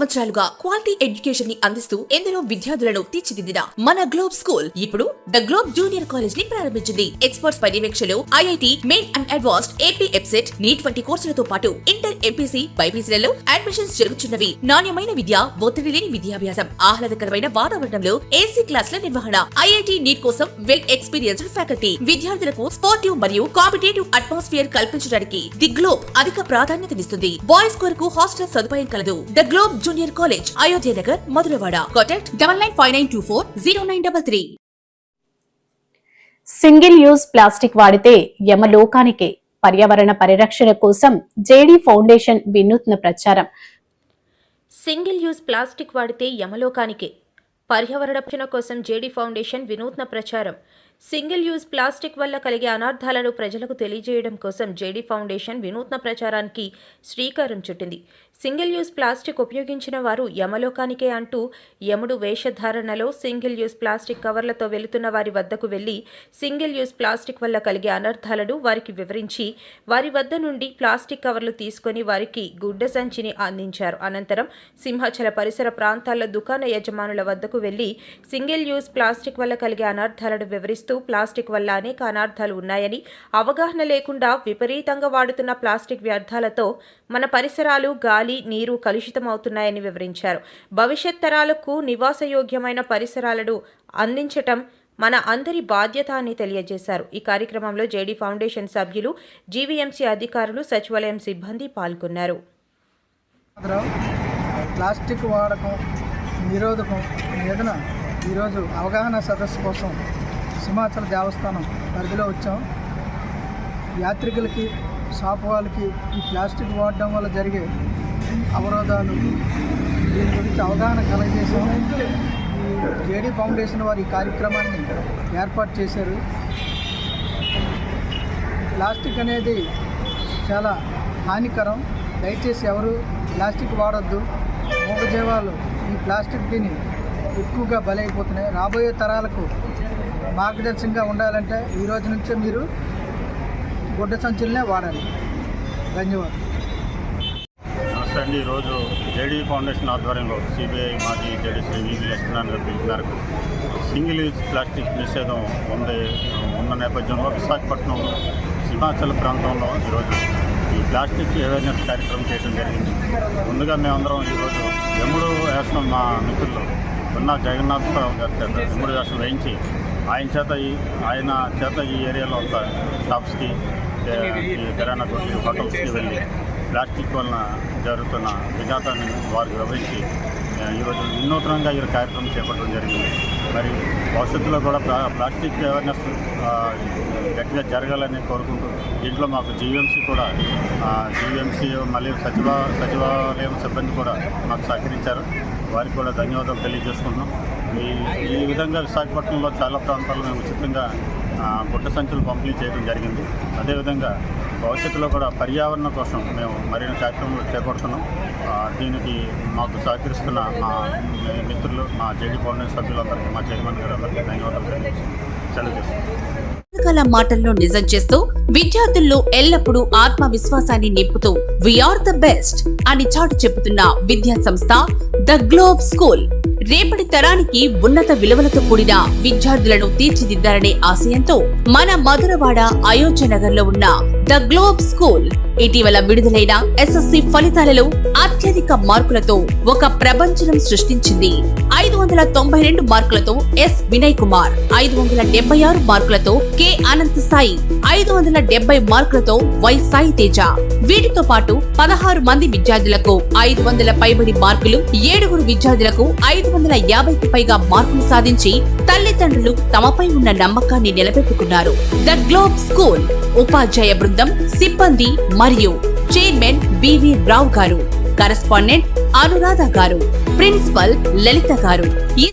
సంవత్సరాలుగా quality education ని అందిస్తూ ఎందరో విద్యార్థులను తీర్చిదిద్దిన మన గ్లోబ్ స్కూల్ ఇప్పుడు ద గ్లోబ్ జూనియర్ కాలేజ్ ని ప్రారంభించింది. ఎక్స్పర్ట్స్ పర్యవేక్షణలో IIT, main and advanced, AP EAPCET, NEET వంటి కోర్సులతో పాటు ఇంటర్, ఎంపీసీ, బైపీసీలలో అడ్మిషన్స్ జరుగుతున్నవి. నాణ్యమైన విద్య, ఒత్తిడి లేని విద్యాభ్యాసం, ఆహ్లాదకరమైన వాతావరణంలో ఏసీ క్లాసుల నిర్వహణ, ఐఐటి, నీట్ కోసం వెల్ ఎక్స్పీరియన్స్డ్ ఫ్యాకల్టీ, విద్యార్థులకు స్పోర్టివ్ మరియు కాంపిటేటివ్ అట్మాస్ఫియర్ కల్పించడానికి ది గ్లోబ్ అధిక ప్రాధాన్యతనిస్తుంది. బాయ్స్ కొరకు హాస్టల్ సదుపాయం కలదు. The globe junior college, Ayodhya Nagar, Madhurawada. Contact 9959240933. Single use plastic వాడితే యమలోకానికే. పర్యావరణ పరిరక్షణ కోసం జేడీ ఫౌండేషన్ వినూత్న ప్రచారం. సింగిల్ యూజ్ ప్లాస్టిక్ వాడితే యమలోకానికే. పర్యావరణ రక్షణ కోసం జేడీ ఫౌండేషన్ వినూత్న ప్రచారం. సింగిల్ యూజ్ ప్లాస్టిక్ వల్ల కలిగే అనార్థాలను ప్రజలకు తెలియజేయడం కోసం జేడీ ఫౌండేషన్ వినూత్న ప్రచారానికి శ్రీకారం చుట్టింది. సింగిల్ యూజ్ ప్లాస్టిక్ ఉపయోగించిన వారు యమలోకానికే అంటూ యముడు వేషధారణలో సింగిల్ యూజ్ ప్లాస్టిక్ కవర్లతో వెళుతున్న వారి వద్దకు వెళ్లి సింగిల్ యూజ్ ప్లాస్టిక్ వల్ల కలిగే అనర్థాలను వారికి వివరించి వారి వద్ద నుండి ప్లాస్టిక్ కవర్లు తీసుకుని వారికి గుడ్డ సంచిని అందించారు. అనంతరం సింహాచల పరిసర ప్రాంతాల్లో దుకాణ యజమానుల వద్దకు వెళ్లి సింగిల్ యూజ్ ప్లాస్టిక్ వల్ల కలిగే అనర్థాలను వివరిస్తూ ప్లాస్టిక్ వల్ల అనేక అనార్థాలు ఉన్నాయని, అవగాహన లేకుండా విపరీతంగా వాడుతున్న ప్లాస్టిక్ వ్యర్థాలతో మన పరిసరాలు, గాలి, నీరు కలుషితమవుతున్నాయని వివరించారు. భవిష్యత్ తరాలకు నివాసయోగ్యమైన పరిసరాలను అందించటం మన అందరి బాధ్యత అని తెలియజేశారు. ఈ కార్యక్రమంలో జేడీ ఫౌండేషన్ సభ్యులు, జీవీఎంసీ అధికారులు, సచివాలయం సిబ్బంది పాల్గొన్నారు. ప్లాస్టిక్ వాడకం నిరోధకం మీదన ఈరోజు అవగాహన సదస్సు కోసం సింహాచల దేవస్థానం పరిధిలో వచ్చాం. యాత్రికులకి, షాప్ వాళ్ళకి ఈ ప్లాస్టిక్ వాడడం వల్ల జరిగే అవరోధాలు, దీని గురించి అవగాహన కలగజేసాం. ఈ జేడీ ఫౌండేషన్ వారు ఈ కార్యక్రమాన్ని ఏర్పాటు చేశారు. ప్లాస్టిక్ అనేది చాలా హానికరం. దయచేసి ఎవరు ప్లాస్టిక్ వాడొద్దు. మూగజీవాలు ఈ ప్లాస్టిక్ తిని ఎక్కువగా బలైపోతున్నాయి. రాబోయే తరాలకు మార్గదర్శకంగా ఉండాలంటే ఈ రోజు నుంచే మీరు గుడ్డ సంచులనే వాడాలి. ధన్యవాదాలు. నమస్తే అండి. ఈరోజు జేడీ ఫౌండేషన్ ఆధ్వర్యంలో సిబిఐ మాజీ జేడీ శ్రీ వివి లక్ష్మీనారాయణ గారి పిలుపు మేరకు సింగిల్ యూజ్ ప్లాస్టిక్ నిషేధం ఉన్న నేపథ్యంలో విశాఖపట్నం సింహాచల ప్రాంతంలో ఈరోజు ఈ ప్లాస్టిక్ అవేర్నెస్ కార్యక్రమం చేయడం జరిగింది. ముందుగా మేమందరం ఈరోజు యముడు వేషం మా మిత్రులు ఉన్న జగన్నాథరావు గారి చేత యముడు వేషం వేయించి ఆయన చేత ఈ ఏరియాలో అంత షాప్స్కి, కిరాణా కొట్టి, హోటల్స్కి వెళ్ళి ప్లాస్టిక్ వలన జరుగుతున్న విఘాతాన్ని వారికి వివరించి ఈరోజు వినూత్నంగా ఈ కార్యక్రమం చేపట్టడం జరిగింది. మరి భవిష్యత్తులో కూడా ప్లాస్టిక్ అవేర్నెస్ గట్టిగా జరగాలని కోరుకుంటూ దీంట్లో మాకు జీవీఎంసీ మళ్ళీ సచివాలయం సిబ్బంది కూడా మాకు సహకరించారు. వారికి కూడా ధన్యవాదాలు తెలియజేసుకుంటున్నాం. ఈ విధంగా విశాఖపట్నంలో చాలా ప్రాంతాల్లో మేము ఉచితంగా గుడ్డ సంచులు పంపిణీ చేయడం జరిగింది. అదేవిధంగా భవిష్యత్తులో కూడా పర్యావరణం కోసం మేము మరిన్ని కార్యక్రమాలు చేపడుతున్నాం. దీనికి మాకు సహకరిస్తున్న మా మిత్రులు, మా జేడీ ఫౌండేషన్ సభ్యులందరికీ, మా చైర్మన్ గారు అందరికీ ధన్యవాదాలు రకరకాల మాటలను నిజం చేస్తూ విద్యార్థుల్లో ఎల్లప్పుడూ ఆత్మవిశ్వాసాన్ని నింపుతూ వీఆర్ ద బెస్ట్ అని చాటు చెబుతున్న విద్యా సంస్థ ద గ్లోబ్ స్కూల్. రేపటి తరానికి ఉన్నత విలువలతో కూడిన విద్యార్థులను తీర్చిదిద్దాలనే ఆశయంతో మన మధురవాడ, అయోధ్య నగర్ లో ఉన్న ద గ్లోబ్ స్కూల్ ఇటీవల విడుదలైన ఎస్ఎస్సి ఫలితాలలో అత్యధిక మార్కులతో ఒక ప్రపంచం సృష్టించింది. 592 మార్కులతో ఎస్ వినయ్ కుమార్, 576 మార్కులతో కె అనంత్ సాయి, 570 మార్కులతో వై సాయి తేజ. వీటితో పాటు 16 మంది విద్యార్థులకు 500 పైబడి మార్కులు, 7 విద్యార్థులకు 550కి పైగా మార్కులు సాధించి తల్లిదండ్రులు తమపై ఉన్న నమ్మకాన్ని నిలబెట్టుకున్నారు. ద గ్లోబ్ స్కూల్ ఉపాధ్యాయ బృందం, సిబ్బంది మరియు చైర్మన్ బివి రావు గారు, కరెస్పాండెంట్ అనురాధ గారు, ప్రిన్సిపల్ లలిత గారు.